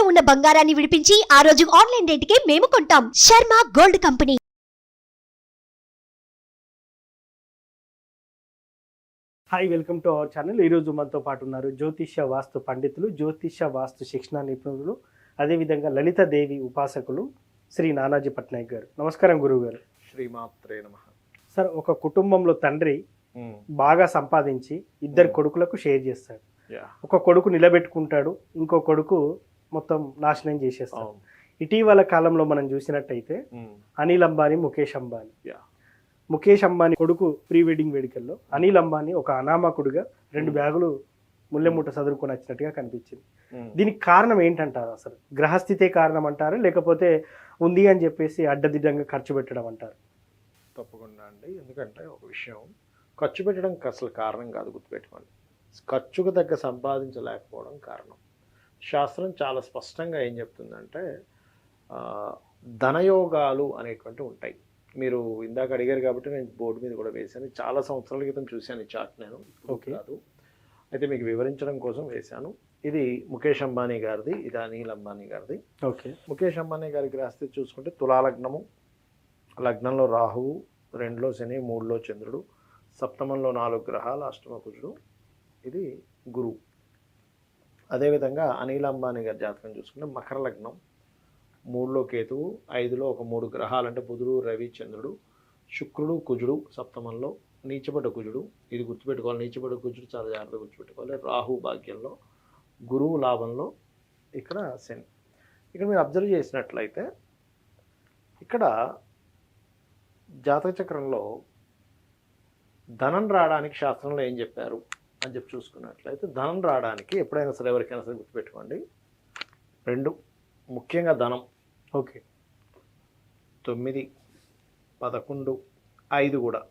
ఉన్న బంగారాన్ని విడిపించి ఆ రోజు ఆన్లైన్ రేటుకే మేము కొంటాం. Sharma gold company. Hi, welcome to our channel. ఈరోజు మనతో పాటు ఉన్నారు జ్యోతిష్య వాస్తు పండితులు, జ్యోతిష్య వాస్తు శిక్షణ నిపుణులు, అదేవిధంగా లలితాదేవి ఉపాసకులు శ్రీ నానాజీ పట్నాయక్ గారు. నమస్కారం గురువు గారు. శ్రీమాత్రే నమః. సార్, ఒక కుటుంబంలో తండ్రి బాగా సంపాదించి ఇద్దరు కొడుకులకు షేర్ చేస్తాడు. ఒక కొడుకు నిలబెట్టుకుంటాడు, ఇంకో కొడుకు మొత్తం నాశనం చేసేస్తాడు. ఇటీవల కాలంలో మనం చూసినట్టయితే అనిల్ అంబానీ, ముఖేష్ అంబానీ. ముఖేష్ అంబానీ కొడుకు ప్రీ వెడ్డింగ్ వేడుకల్లో అనిల్ అంబానీ ఒక అనామకుడుగా 2 బ్యాగులు ముల్లెమూట చదువుకొని వచ్చినట్టుగా కనిపించింది. దీనికి కారణం ఏంటంటారు? అసలు గ్రహస్థితే కారణం అంటారు, లేకపోతే ఉంది అని చెప్పేసి అడ్డదిడ్డంగా ఖర్చు పెట్టడం అంటారు? తప్పకుండా అండి. ఎందుకంటే ఒక విషయం, ఖర్చు పెట్టడానికి అసలు కారణం కాదు, గుర్తుపెట్టుకోండి. ఖర్చుకు తగ్గ సంపాదించలేకపోవడం కారణం. శాస్త్రం చాలా స్పష్టంగా ఏం చెప్తుందంటే ధనయోగాలు అనేటువంటివి ఉంటాయి. మీరు ఇందాక అడిగారు కాబట్టి నేను బోర్డు మీద కూడా వేశాను. చాలా సంవత్సరాల క్రితం చూశాను ఈ చార్ట్, నేను ఓకే కాదు, అయితే మీకు వివరించడం కోసం వేశాను. ఇది ముఖేష్ అంబానీ గారిది, ఇది అనిల్ అంబానీ గారిది. ఓకే. ముఖేష్ అంబానీ గారి గ్రహస్థితి చూసుకుంటే తులాలగ్నము, లగ్నంలో రాహువు, 2లో శని, 3లో చంద్రుడు, సప్తమంలో 4 గ్రహాలు, అష్టమ కుజుడు, ఇది గురువు. అదేవిధంగా అనిల్ అంబానీ గారి జాతకం చూసుకుంటే మకర లగ్నం, 3లో కేతువు, 5లో ఒక 3 గ్రహాలు అంటే బుధుడు, రవి, చంద్రుడు, శుక్రుడు, కుజుడు, సప్తమంలో నీచబడ్డ కుజుడు. ఇది గుర్తుపెట్టుకోవాలి, నీచబడ్డ కుజుడు చాలా జాగ్రత్తగా గుర్తుపెట్టుకోవాలి. రాహు భాగ్యంలో, గురువు లాభంలో, ఇక్కడ శని. ఇక్కడ మీరు అబ్జర్వ్ చేసినట్లయితే ఇక్కడ జాతక చక్రంలో ధనం రావడానికి శాస్త్రంలో ఏం చెప్పారు అని చెప్పి చూసుకున్నట్లయితే, ధనం రావడానికి ఎప్పుడైనా సరే, ఎవరికైనా సరే గుర్తుపెట్టుకోండి, 2 ముఖ్యంగా ధనం. ఓకే. 9, 11, 5 కూడా.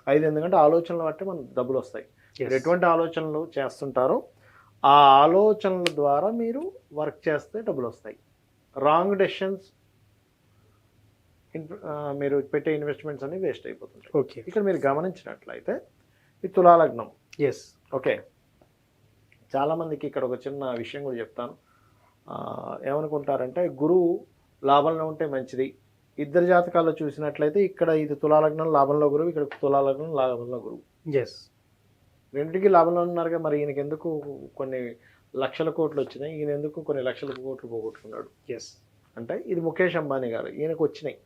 5 ఎందుకంటే ఆలోచనలు బట్టి మనకు డబ్బులు వస్తాయి. మీరు ఎటువంటి ఆలోచనలు చేస్తుంటారో ఆ ఆలోచనల ద్వారా మీరు వర్క్ చేస్తే డబ్బులు వస్తాయి. రాంగ్ డెసిషన్స్, మీరు పెట్టే ఇన్వెస్ట్మెంట్స్ అన్ని వేస్ట్ అయిపోతుంటాయి. ఓకే. ఇక్కడ మీరు గమనించినట్లయితే ఈ తులాలగ్నం. ఎస్. ఓకే. చాలామందికి ఇక్కడ ఒక చిన్న విషయం కూడా చెప్తాను. ఏమనుకుంటారంటే గురువు లాభంలో ఉంటే మంచిది. ఇద్దరు జాతకాల్లో చూసినట్లయితే ఇక్కడ ఇది తులాలగ్నం లాభంలో గురువు, ఇక్కడ తులాలగ్నం లాభంలో గురువు. ఎస్. రెండింటికి లాభంలో ఉన్నారుగా, మరి ఈయనకి ఎందుకు కొన్ని లక్షల కోట్లు వచ్చినాయి, ఈయన ఎందుకు కొన్ని లక్షల కోట్లు పోగొట్టుకున్నాడు? ఎస్. అంటే ఇది ముఖేష్ అంబానీ గారు, ఈయనకు వచ్చినాయి,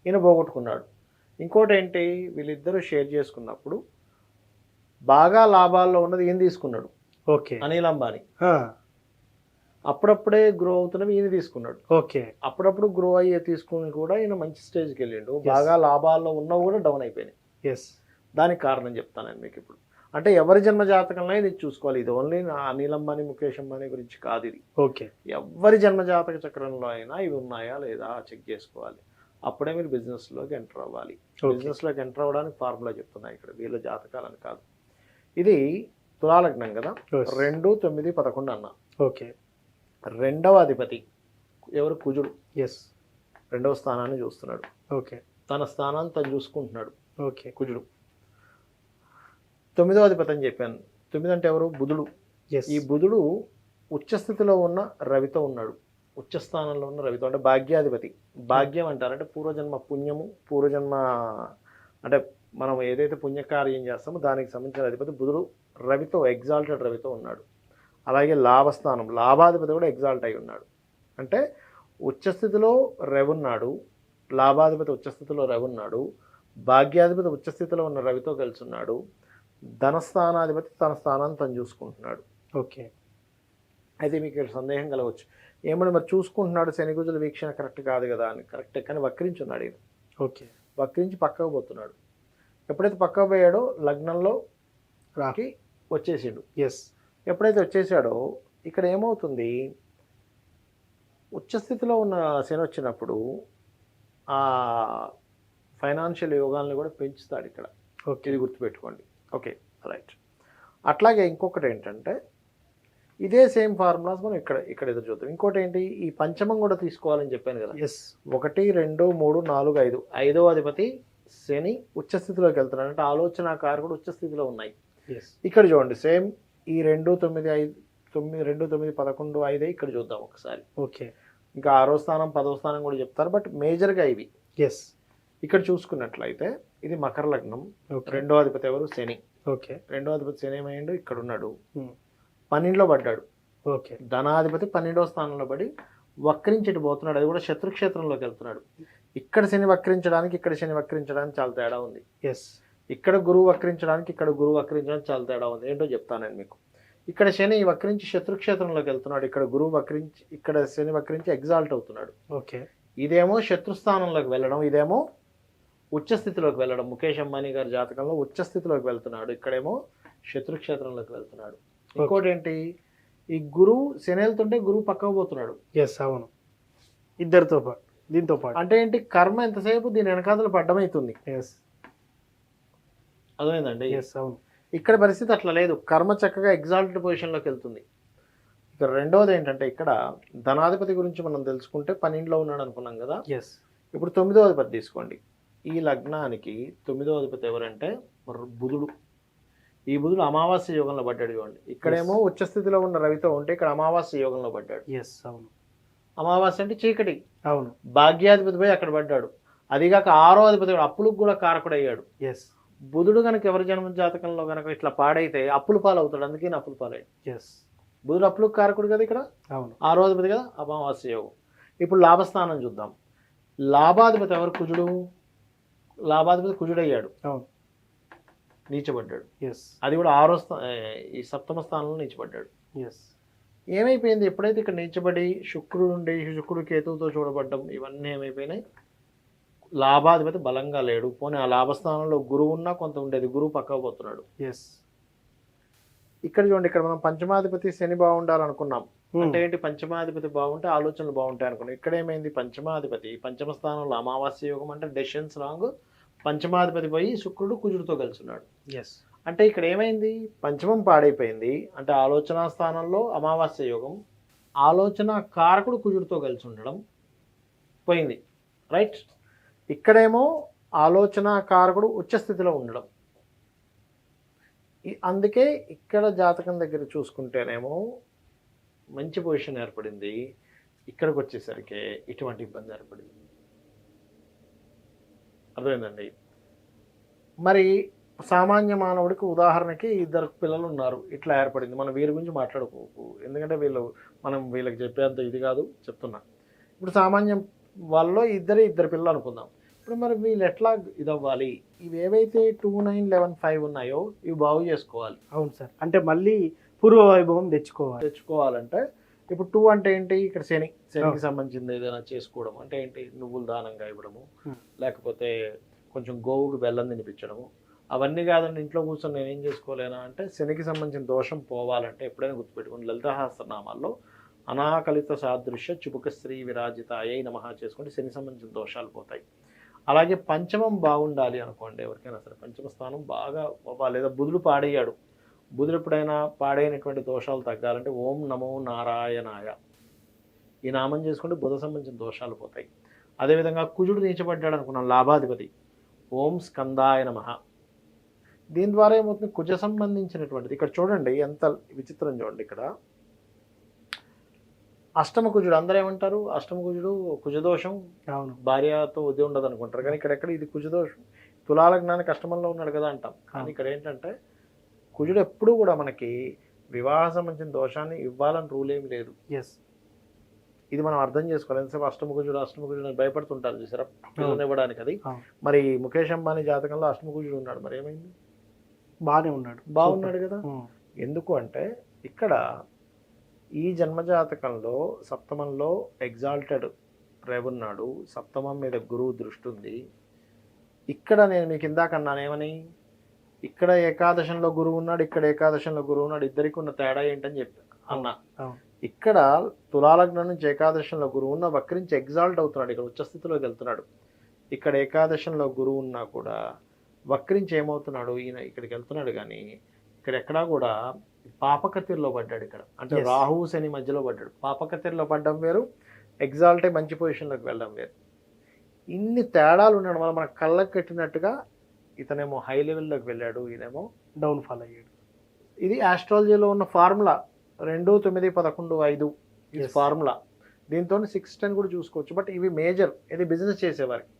ఈయన పోగొట్టుకున్నాడు. ఇంకోటి ఏంటి, వీళ్ళిద్దరూ షేర్ చేసుకున్నప్పుడు బాగా లాభాల్లో ఉన్నది ఈయన తీసుకున్నాడు. ఓకే. అనిల్ అంబానీ అప్పుడప్పుడే గ్రో అవుతున్నవి ఈయన తీసుకున్నాడు. ఓకే. అప్పుడప్పుడు గ్రో అయ్యే తీసుకుని కూడా ఈయన మంచి స్టేజ్కి వెళ్ళిండు. బాగా లాభాల్లో ఉన్నవి కూడా డౌన్ అయిపోయినాయి. ఎస్. దానికి కారణం చెప్తాను మీకు ఇప్పుడు. అంటే ఎవరి జన్మ జాతకంలో ఇది చూసుకోవాలి. ఇది ఓన్లీ అనిల్ అంబానీ, ముఖేష్ అంబానీ గురించి కాదు ఇది. ఓకే. ఎవరి జన్మ జాతక చక్రంలో అయినా ఇవి ఉన్నాయా లేదా చెక్ చేసుకోవాలి. అప్పుడే మీరు బిజినెస్లోకి ఎంటర్ అవ్వాలి. బిజినెస్లోకి ఎంటర్ అవ్వడానికి ఫార్ములా చెప్తున్నాయి ఇక్కడ, వీళ్ళ జాతకాలని కాదు. ఇది తులాలగ్నం కదా, 2, 9, 11 అన్న. ఓకే. 2వ అధిపతి ఎవరు? కుజుడు. ఎస్. 2వ స్థానాన్ని చూస్తున్నాడు. ఓకే. తన స్థానాన్ని తను చూసుకుంటున్నాడు. ఓకే. కుజుడు. 9వ అధిపతి అని చెప్పాను. 9 అంటే ఎవరు? బుధుడు. ఈ బుధుడు ఉచ్చస్థితిలో ఉన్న రవితో ఉన్నాడు. ఉచ్చస్థానంలో ఉన్న రవితో, అంటే భాగ్యాధిపతి. భాగ్యం అంటారంటే పూర్వజన్మ పుణ్యము, పూర్వజన్మ అంటే మనం ఏదైతే పుణ్యకార్యం చేస్తామో దానికి సంబంధించిన అధిపతి బుధుడు రవితో, ఎగ్జాల్టెడ్ రవితో ఉన్నాడు. అలాగే లాభస్థానం, లాభాధిపతి కూడా ఎగ్జాల్ట్ అయి ఉన్నాడు. అంటే ఉచ్చస్థితిలో రవి ఉన్నాడు, లాభాధిపతి ఉచ్చస్థితిలో రవి ఉన్నాడు, భాగ్యాధిపతి ఉచ్చస్థితిలో ఉన్న రవితో కలిసి ఉన్నాడు, ధనస్థానాధిపతి తన స్థానాన్ని తను చూసుకుంటున్నాడు. ఓకే. అయితే మీకు ఇక్కడ సందేహం కలవచ్చు, ఏమని మరి చూసుకుంటున్నాడు, శని కుజుల వీక్షణ కరెక్ట్ కాదు కదా అని. కరెక్టే, కానీ వక్రించున్నాడు ఈయన. ఓకే. వక్రించి పక్కకు పోతున్నాడు. ఎప్పుడైతే పక్కకు పోయాడో లగ్నంలో రాకి వచ్చేసిండు. ఎస్. ఎప్పుడైతే వచ్చేసాడో ఇక్కడ ఏమవుతుంది, ఉచ్చస్థితిలో ఉన్న శని వచ్చినప్పుడు ఆ ఫైనాన్షియల్ యోగాలను కూడా పెంచుతాడు ఇక్కడ. ఓకే. ఇది గుర్తుపెట్టుకోండి. Okay, right. అట్లాగే ఇంకొకటి ఏంటంటే ఇదే సేమ్ ఫార్ములాస్ మనం ఇక్కడ ఎదురు చూద్దాం. ఇంకోటి ఏంటి, ఈ పంచమం కూడా తీసుకోవాలని చెప్పాను కదా. ఎస్. 1, 2, 3, 4, 5. 5వ అధిపతి శని ఉచ్చస్థితిలోకి వెళ్తున్నాడు, అంటే ఆలోచన కారకుడు ఉచ్చస్థితిలో ఉన్నాయి. ఎస్. ఇక్కడ చూడండి, సేమ్ ఈ 2, 9, 5 9, 2, 9, 11, 5 ఇక్కడ చూద్దాం ఒకసారి. ఓకే. ఇంకా 6వ స్థానం 10వ స్థానం కూడా చెప్తారు, బట్ మేజర్గా ఇవి. ఎస్. ఇక్కడ చూసుకున్నట్లయితే ఇది మకర లగ్నం. ఓకే. 2వ అధిపతి ఎవరు? శని. ఓకే. 2వ అధిపతి శని ఏమైండు? ఇక్కడ ఉన్నాడు, Hmm. 12లో పడ్డాడు. ఓకే. ధనాధిపతి 12వ స్థానంలో పడి వక్రించిட்டு పోతున్నాడు, అది కూడా శత్రుక్షేత్రంలోకి వెళ్తున్నాడు. ఇక్కడ శని వక్రించడానికి ఇక్కడ శని వక్రించడానికి చాలా తేడా ఉంది. ఎస్. ఇక్కడ గురువు వక్రించడానికి ఇక్కడ గురువు వక్రించడానికి చాలా తేడా ఉంది. ఏంటో చెప్తాను నేను మీకు. ఇక్కడ శని వక్రించి శత్రుక్షేత్రంలోకి వెళ్తున్నాడు, ఇక్కడ గురువు వక్రించి ఇక్కడ శని వక్రించి ఎగ్జాల్ట్ అవుతున్నాడు. ఓకే. ఇదేమో శత్రుస్థానంలోకి వెళ్ళడం, ఇదేమో ఉచ్చస్థితిలోకి వెళ్ళడం. ముఖేష్ అంబానీ గారి జాతకంలో ఉచ్చస్థితిలోకి వెళ్తున్నాడు, ఇక్కడేమో శత్రుక్షేత్రంలోకి వెళ్తున్నాడు. ఇంకోటి ఏంటి, ఈ గురువు శని వెళ్తుంటే గురువు పక్కకు పోతున్నాడు. ఎస్, అవును. ఇద్దరితో పాటు, దీంతో పాటు. అంటే ఏంటి, కర్మ ఎంతసేపు దీని వెనకాతలు పడ్డమవుతుంది. ఎస్. అర్థమైందండి? ఎస్, అవును. ఇక్కడ పరిస్థితి అట్లా లేదు, కర్మ చక్కగా ఎగ్జాల్టెడ్ పొజిషన్లోకి వెళ్తుంది. ఇక్కడ రెండవది ఏంటంటే, ఇక్కడ ధనాధిపతి గురించి మనం తెలుసుకుంటే 12లో ఉన్నాడు అనుకున్నాం కదా. ఎస్. ఇప్పుడు 9వ అధిపతి తీసుకోండి. ఈ లగ్నానికి 9వ అధిపతి ఎవరంటే బుధుడు. ఈ బుధుడు అమావాస్య యోగంలో పడ్డాడు చూడండి. ఇక్కడేమో ఉచ్చస్థితిలో ఉన్న రవితో ఉంటే ఇక్కడ అమావాస్య యోగంలో పడ్డాడు. ఎస్, అవును. అమావాస్య అంటే చీకటి. అవును. భాగ్యాధిపతి పోయి అక్కడ పడ్డాడు. అదిగాక 6వ అధిపతి అప్పులకు కూడా కారకుడు అయ్యాడు. ఎస్. బుధుడు కనుక ఎవరి జన్మ జాతకంలో కనుక ఇట్లా పాడైతే అప్పులు పాలు అవుతాడు, అందుకే అప్పులు పాలయ్యాడు. ఎస్. బుధుడు అప్పులకు కారకుడు కదా, ఇక్కడ అవును. 6వ అధిపతి కదా, అమావాస్య యోగం. ఇప్పుడు లాభస్థానం చూద్దాం. లాభాధిపతి ఎవరు? కుజుడు. లాభాధిపతి కుజుడయ్యాడు, అవును. నీచబడ్డాడు. ఎస్. అది కూడా ఈ 7వ స్థానంలో నీచబడ్డాడు. ఎస్. ఏమైపోయింది, ఎప్పుడైతే ఇక్కడ నీచబడి శుక్రుడు కేతువుతో చూడబడ్డం, ఇవన్నీ ఏమైపోయినాయి, లాభాధిపతి బలంగా లేడు. పోనీ ఆ లాభస్థానంలో గురువు ఉన్నా కొంత ఉండేది, గురువు పక్కకు పోతున్నాడు. ఎస్. ఇక్కడ చూడండి, ఇక్కడ మనం పంచమాధిపతి శని బాగుండాలనుకున్నాం. అంటే ఏంటి, పంచమాధిపతి బాగుంటే ఆలోచనలు బాగుంటాయి అనుకున్నాం. ఇక్కడ ఏమైంది, పంచమాధిపతి పంచమ స్థానంలో అమావాస్య యోగం అంటే డెసిషన్స్ రాంగ్. పంచమాధిపతి పోయి శుక్రుడు కుజుడితో కలిసి ఉన్నాడు. ఎస్. అంటే ఇక్కడ ఏమైంది, పంచమం పాడైపోయింది. అంటే ఆలోచన స్థానంలో అమావాస్య యోగం, ఆలోచన కారకుడు కుజుడితో కలిసి ఉండడం పోయింది, రైట్. ఇక్కడేమో ఆలోచన కారకుడు ఉచ్చస్థితిలో ఉండడం. అందుకే ఇక్కడ జాతకం దగ్గర చూసుకుంటేనేమో మంచి పొజిషన్ ఏర్పడింది, ఇక్కడికి వచ్చేసరికి ఇటువంటి ఇబ్బంది ఏర్పడింది. అర్థమైందండి? మరి సామాన్య మానవుడికి ఉదాహరణకి 2 పిల్లలు ఉన్నారు, ఇట్లా ఏర్పడింది. మనం వీరి గురించి మాట్లాడుకోకు, ఎందుకంటే మనం వీళ్ళకి చెప్పేంత ఇది కాదు, చెప్తున్నా. ఇప్పుడు సామాన్యం వాళ్ళలో ఇద్దరు పిల్లలు అనుకుందాం. ఇప్పుడు మరి వీళ్ళు ఎట్లా ఇదవ్వాలి, ఇవి ఏవైతే 2, 9, 11, 5 ఉన్నాయో ఇవి బాగు చేసుకోవాలి. అవును సార్. అంటే మళ్ళీ పూర్వ వైభవం తెచ్చుకోవాలంటే ఇప్పుడు 2 అంటే ఏంటి, ఇక్కడ శనికి సంబంధించింది ఏదైనా చేసుకోవడం అంటే ఏంటి, నువ్వులు దానంగా ఇవ్వడము, లేకపోతే కొంచెం గోవుకు బెల్లం తినిపించడము. అవన్నీ కాదండి, ఇంట్లో కూర్చొని నేనేం చేసుకోలేనా అంటే, శనికి సంబంధించిన దోషం పోవాలంటే ఎప్పుడైనా గుర్తుపెట్టుకోండి, లలితాసహస్రనామాల్లో అనాకలిత సాదృశ్య చుబుక శ్రీ విరాజితాయై నమః చేసుకుంటే శని సంబంధించిన దోషాలు పోతాయి. అలాగే పంచమం బాగుండాలి అనుకోండి, ఎవరికైనా సరే పంచమ స్థానం బాగా, లేదా బుధుడు పాడయ్యాడు, బుధుడు ఎప్పుడైనా పాడైనటువంటి దోషాలు తగ్గాలంటే ఓం నమో నారాయణాయ ఈ నామం చేసుకుంటే బుధ సంబంధించిన దోషాలు పోతాయి. అదేవిధంగా కుజుడు నీచబడ్డాడు అనుకున్నాం, లాభాధిపతి, ఓం స్కందాయ నమః. దీని ద్వారా ఏమవుతుంది, కుజ సంబంధించినటువంటిది ఇక్కడ చూడండి, ఎంత విచిత్రం చూడండి. ఇక్కడ అష్టమ కుజుడు, అందరూ ఏమంటారు అష్టమ కుజుడు కుజదోషం, భార్యతో ఉద్ది ఉండదు అనుకుంటారు. కానీ ఇక్కడెక్కడ ఇది కుజదోషం, తులాలగ్నానికి అష్టమంలో ఉన్నాడు కదా అంటాం. కానీ ఇక్కడ ఏంటంటే కుజుడు ఎప్పుడూ కూడా మనకి వివాహ సంబంధించిన దోషాన్ని ఇవ్వాలని రూల్ ఏమి లేదు. ఇది మనం అర్థం చేసుకోవాలి. ఎంతసేపు అష్టమ కుజుడు భయపడుతుంటారు చూసారా పిల్లలు ఇవ్వడానికి. అది మరి ముఖేష్ అంబానీ జాతకంలో అష్టమ కుజుడు ఉన్నాడు, మరి ఏమైంది, బాగున్నాడు కదా. ఎందుకు అంటే ఇక్కడ ఈ జన్మజాతకంలో సప్తమంలో ఎగ్జాల్టెడ్ రేవున్నాడు, సప్తమం మీద గురువు దృష్టి ఉంది. ఇక్కడ నేను మీకు ఇందాక అన్నాను ఏమని, ఇక్కడ ఏకాదశంలో గురువు ఉన్నాడు, ఇక్కడ ఏకాదశంలో గురువు ఉన్నాడు, ఇద్దరికి ఉన్న తేడా ఏంటని చెప్పి అన్నా. ఇక్కడ తులాలగ్నం నుంచి ఏకాదశంలో గురువు ఉన్న వక్రించి ఎగ్జాల్ట్ అవుతున్నాడు, ఇక్కడ ఉచ్చస్థితిలోకి వెళ్తున్నాడు. ఇక్కడ ఏకాదశంలో గురువు ఉన్నా కూడా వక్రించి ఏమవుతున్నాడు, ఈయన ఇక్కడికి వెళ్తున్నాడు. కానీ ఇక్కడ ఎక్కడా కూడా పాపకత్తిరిలో పడ్డాడు. ఇక్కడ అంటే రాహువు శని మధ్యలో పడ్డాడు. పాపకత్తిరిలో పడ్డం వేరు, ఎగ్జాల్ట్ అయి మంచి పొజిషన్లోకి వెళ్ళడం వేరు. ఇన్ని తేడాలు ఉండడం వల్ల మనకు కళ్ళకు కట్టినట్టుగా ఇతనేమో హై లెవెల్లోకి వెళ్ళాడు, ఈయనేమో డౌన్ఫాల్ అయ్యాడు. ఇది ఆస్ట్రాలజీలో ఉన్న ఫార్ములా. 2 9 11 5 ఈ Yes. ఫార్ములా. దీంతో 610 కూడా చూసుకోవచ్చు. బట్ ఇవి మేజర్, ఇది బిజినెస్ చేసేవారికి.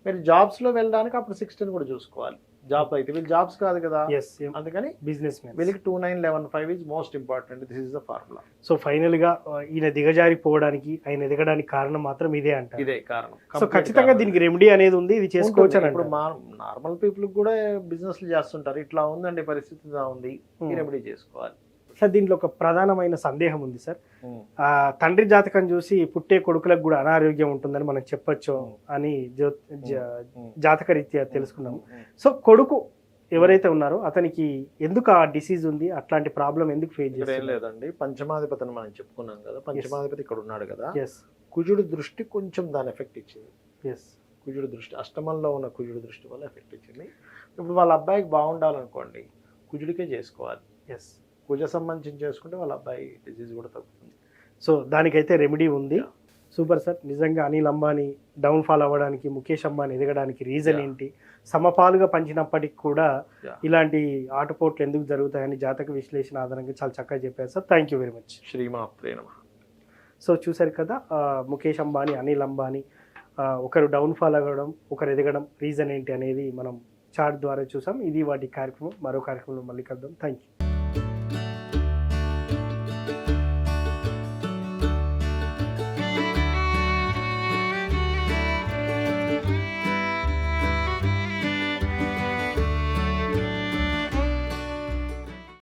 మీరు జాబ్స్లో వెళ్ళడానికి అప్పుడు 610 కూడా చూసుకోవాలి. జాబ్ అయితే వీళ్ళు జాబ్స్ కాదు కదా, ఎస్ అందుకని బిజినెస్ మ్యాన్. వీళ్ళకి 2911 is most important. This is the formula. So final గా ఈయన దిగజారిపోవడానికి ఆయన ఎదగడానికి కారణం మాత్రం ఇదే అంటారు. ఇదే కారణం. సో ఖచ్చితంగా దీనికి రెమెడీ అనేది ఉంది, ఇది చేసుకోవచ్చు అని ఇప్పుడు అంటారు. నార్మల్ పీపుల్ కూడా బిజినెస్లు చేస్తుంటారు. ఇట్లా ఉందండి పరిస్థితి, ఇలా ఉంది, ఈ రెమెడీ చేసుకోవాలి. సార్ దీంట్లో ఒక ప్రధానమైన సందేహం ఉంది సార్. తండ్రి జాతకం చూసి పుట్టే కొడుకులకు కూడా అనారోగ్యం ఉంటుందని మనం చెప్పొచ్చు అని జాతక రీత్యా తెలుసుకున్నాము. సో కొడుకు ఎవరైతే ఉన్నారో అతనికి ఎందుకు ఆ డిసీజ్ ఉంది, అట్లాంటి ప్రాబ్లం ఎందుకు ఫేస్ ఇక్కడ ఏం చేస్తారు? లేదండి, పంచమాధిపతిని మనం చెప్పుకున్నాం కదా, పంచమాధిపతి ఇక్కడ ఉన్నాడు కదా, ఎస్ కుజుడు దృష్టి కొంచెం దాని ఎఫెక్ట్ ఇచ్చింది. ఎస్ కుజుడు దృష్టి, అష్టమంలో ఉన్న కుజుడు దృష్టి వల్ల ఎఫెక్ట్ ఇచ్చింది. ఇప్పుడు వాళ్ళ అబ్బాయికి బాగుండాలనుకోండి, కుజుడికే చేసుకోవాలి. ఎస్ కుజ సంబంధించి చేసుకుంటే వాళ్ళ అబ్బాయి డిసీజ్ కూడా తగ్గుతుంది. సో దానికైతే రెమెడీ ఉంది. Super sir. నిజంగా అనిల్ అంబానీ డౌన్ ఫాల్ అవ్వడానికి, ముఖేష్ అంబానీ ఎదగడానికి రీజన్ ఏంటి, సమపాలుగా పంచినప్పటికి కూడా ఇలాంటి ఆటుపోట్లు ఎందుకు జరుగుతాయని జాతక విశ్లేషణ ఆధారంగా చాలా చక్కగా చెప్పారు sir. Thank you very much. శ్రీమాత్రే నమః. సో చూసారు కదా, ముఖేష్ అంబానీ, అనిల్ అంబానీ ఒకరు డౌన్ ఫాల్ అవ్వడం, ఒకరు ఎదగడం రీజన్ ఏంటి అనేది మనం చార్ట్ ద్వారా చూసాం. ఇది వాటి కార్యక్రమం. మరో కార్యక్రమంలో మళ్ళీ కలుద్దాం. Thank you.